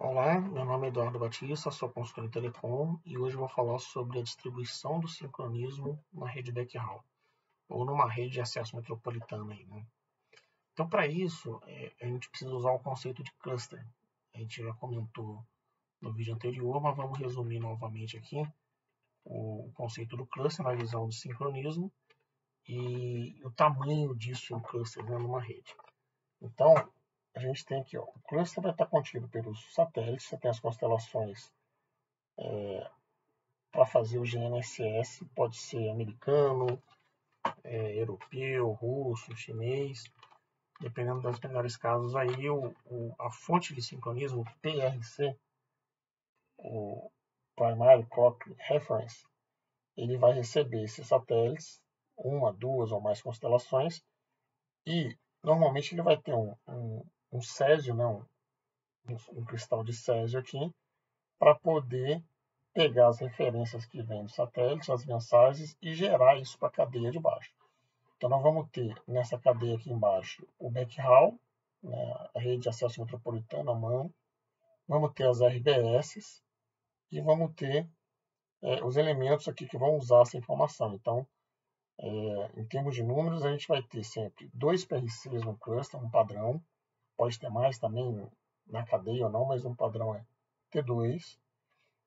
Olá, meu nome é Eduardo Batista, sou consultor em telecom e hoje vou falar sobre a distribuição do sincronismo na rede backhaul, ou numa rede de acesso metropolitana aí, né? Então, para isso, a gente precisa usar o conceito de cluster. A gente já comentou no vídeo anterior, mas vamos resumir novamente aqui o conceito do cluster na visão do sincronismo e o tamanho disso em cluster, né, numa rede. Então, a gente tem aqui, ó, o cluster vai estar contido pelos satélites, você tem as constelações para fazer o GNSS, pode ser americano, europeu, russo, chinês, dependendo dos melhores casos aí, a fonte de sincronismo, PRC, o Primary Clock Reference, ele vai receber esses satélites, uma, duas ou mais constelações, e normalmente ele vai ter um césio, né, um cristal de césio aqui, para poder pegar as referências que vêm do satélite, as mensagens, e gerar isso para a cadeia de baixo. Então, nós vamos ter nessa cadeia aqui embaixo o backhaul, né, a rede de acesso metropolitana, MAN, vamos ter as RBS e vamos ter os elementos aqui que vão usar essa informação. Então, em termos de números, a gente vai ter sempre 2 PRCs no cluster, um padrão, pode ter mais também na cadeia ou não, mas um padrão é T2.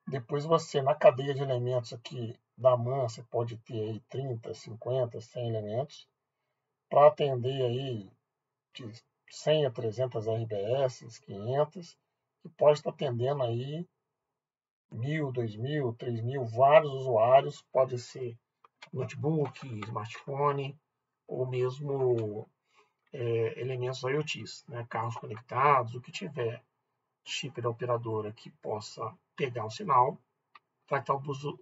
Depois você, na cadeia de elementos aqui da MAN, você pode ter aí 30, 50, 100 elementos, para atender aí de 100 a 300 RBS, 500, que pode estar atendendo aí 1.000, 2.000, 3.000, vários usuários, pode ser notebook, smartphone, ou mesmo elementos IoTs, né? Carros conectados, o que tiver chip da operadora que possa pegar o sinal, vai estar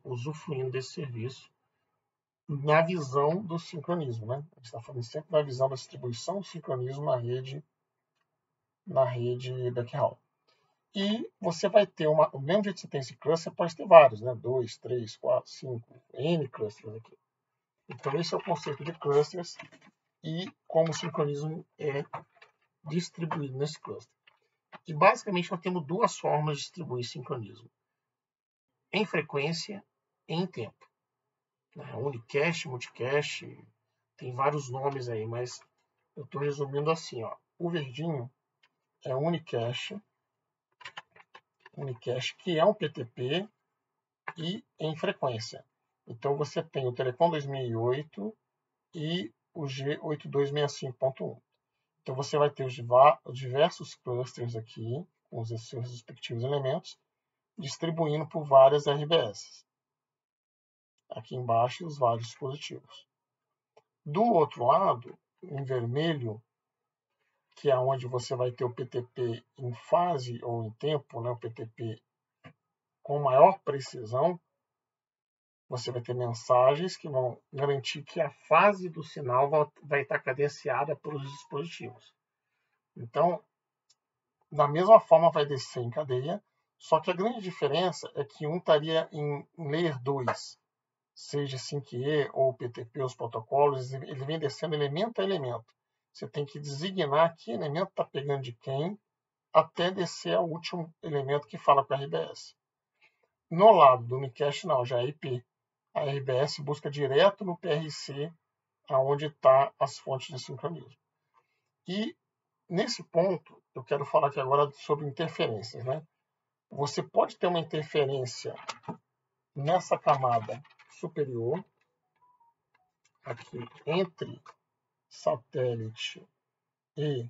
usufruindo desse serviço na visão do sincronismo, né? A gente está falando sempre da visão da distribuição do sincronismo na rede backhaul. E você vai ter o mesmo jeito que você tem esse cluster, pode ter vários, né? 2, 3, 4, 5, N clusters aqui. Então, esse é o conceito de clusters e como o sincronismo é distribuído nesse cluster. E, basicamente, nós temos duas formas de distribuir sincronismo. Em frequência e em tempo. Unicache, multicache, tem vários nomes aí, mas eu estou resumindo assim, ó. O verdinho é Unicache, que é um PTP e em frequência. Então você tem o Telecom 2008 e o G8265.1. Então você vai ter os diversos clusters aqui, com os seus respectivos elementos, distribuindo por várias RBS. Aqui embaixo os vários dispositivos. Do outro lado, em vermelho, que é onde você vai ter o PTP em fase ou em tempo, né, o PTP com maior precisão, você vai ter mensagens que vão garantir que a fase do sinal vai estar cadenciada pelos dispositivos. Então, da mesma forma vai descer em cadeia, só que a grande diferença é que um estaria em Layer 2, seja 5E ou PTP, os protocolos, ele vem descendo elemento a elemento. Você tem que designar que elemento está pegando de quem, até descer ao último elemento que fala com a RBS. No lado do Unicache, não, já é IP. A RBS busca direto no PRC, aonde está as fontes de sincronismo. E, nesse ponto, eu quero falar aqui agora sobre interferências, né? Você pode ter uma interferência nessa camada superior, aqui entre satélite e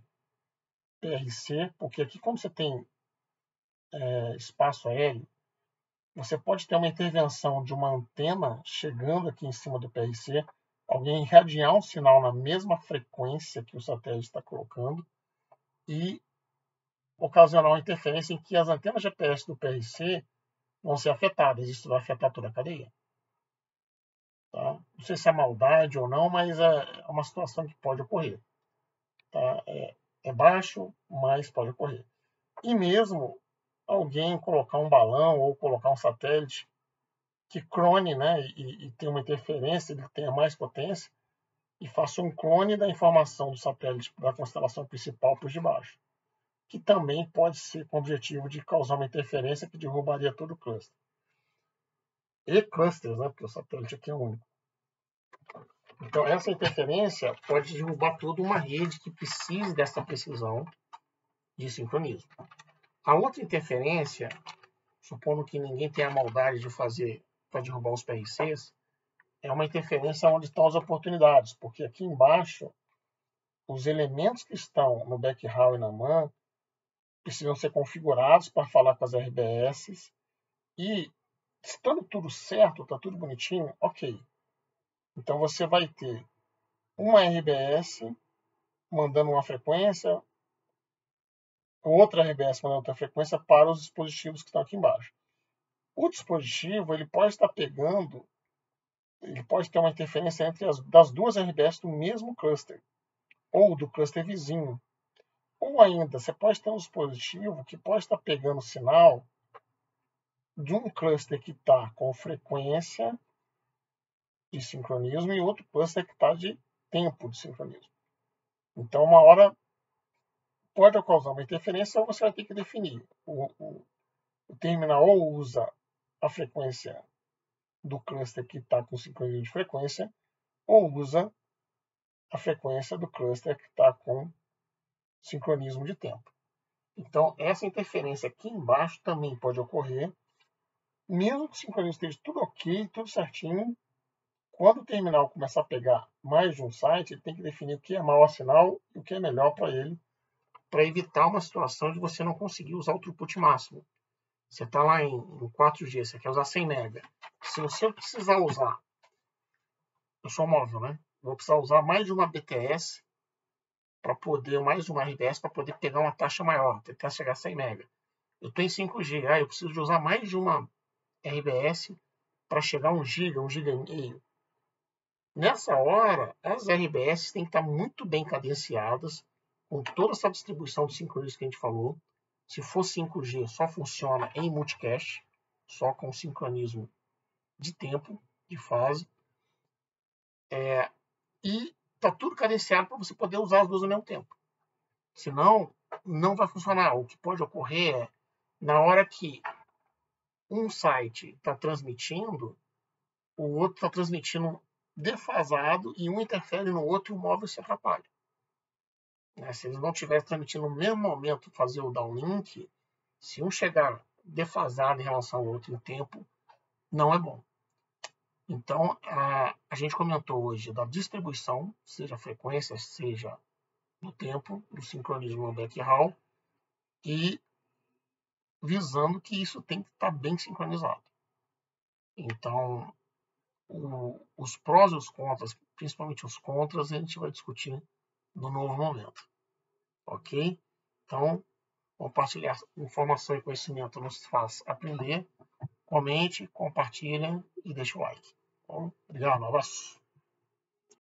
PRC, porque aqui, como você tem espaço aéreo, você pode ter uma intervenção de uma antena chegando aqui em cima do PRC, alguém irradiar um sinal na mesma frequência que o satélite está colocando e ocasionar uma interferência em que as antenas GPS do PRC vão ser afetadas. Isso vai afetar toda a cadeia. Tá? Não sei se é maldade ou não, mas é uma situação que pode ocorrer. Tá? É baixo, mas pode ocorrer. E mesmo alguém colocar um balão ou colocar um satélite que clone, né, e tem uma interferência, ele tenha mais potência, e faça um clone da informação do satélite da constelação principal por debaixo. que também pode ser com o objetivo de causar uma interferência que derrubaria todo o cluster. E clusters, né, porque o satélite aqui é único. Então, essa interferência pode derrubar toda uma rede que precisa dessa precisão de sincronismo. A outra interferência, supondo que ninguém tenha a maldade de fazer para derrubar os PRCs, é uma interferência onde estão as oportunidades, porque aqui embaixo, os elementos que estão no backhaul e na MAN precisam ser configurados para falar com as RBS e, estando tudo certo, está tudo bonitinho, ok. Então, você vai ter uma RBS mandando uma frequência, outra RBS mandando outra frequência para os dispositivos que estão aqui embaixo. O dispositivo ele pode estar pegando, ele pode ter uma interferência entre das duas RBS do mesmo cluster, ou do cluster vizinho. Ou ainda, você pode ter um dispositivo que pode estar pegando o sinal de um cluster que está com frequência de sincronismo e outro cluster que está de tempo de sincronismo. Então, uma hora pode causar uma interferência ou você vai ter que definir. O terminal ou usa a frequência do cluster que está com sincronismo de frequência ou usa a frequência do cluster que está com sincronismo de tempo. Então, essa interferência aqui embaixo também pode ocorrer, mesmo que o sincronismo esteja tudo ok, tudo certinho. Quando o terminal começar a pegar mais de um site, ele tem que definir o que é mau sinal e o que é melhor para ele, para evitar uma situação de você não conseguir usar o throughput máximo. Você está lá em 4G, você quer usar 100 MB. Se você precisar usar, eu sou móvel, né? Vou precisar usar mais de uma BTS para poder, mais de uma RBS para poder pegar uma taxa maior, tentar chegar a 100 MB. Eu estou em 5G, eu preciso de usar mais de uma RBS para chegar a 1 GB, 1,5 GB. Nessa hora, as RBS têm que estar muito bem cadenciadas, com toda essa distribuição de sincronismo que a gente falou. Se for 5G, só funciona em multicast, só com sincronismo de tempo, de fase. E está tudo cadenciado para você poder usar as duas ao mesmo tempo. Senão, não vai funcionar. O que pode ocorrer é, na hora que um site está transmitindo, o outro está transmitindo defasado e um interfere no outro e o móvel se atrapalha. Se eles não estiverem transmitindo no mesmo momento fazer o downlink, se um chegar defasado em relação ao outro em tempo, não é bom. Então, a gente comentou hoje da distribuição, seja a frequência, seja no tempo, do sincronismo no backhaul, e visando que isso tem que estar bem sincronizado. Então, os prós e os contras, principalmente os contras, a gente vai discutir no novo momento. Ok? Então, compartilhar informação e conhecimento nos faz aprender. Comente, compartilhem e deixe o like. Bom, obrigado, um abraço.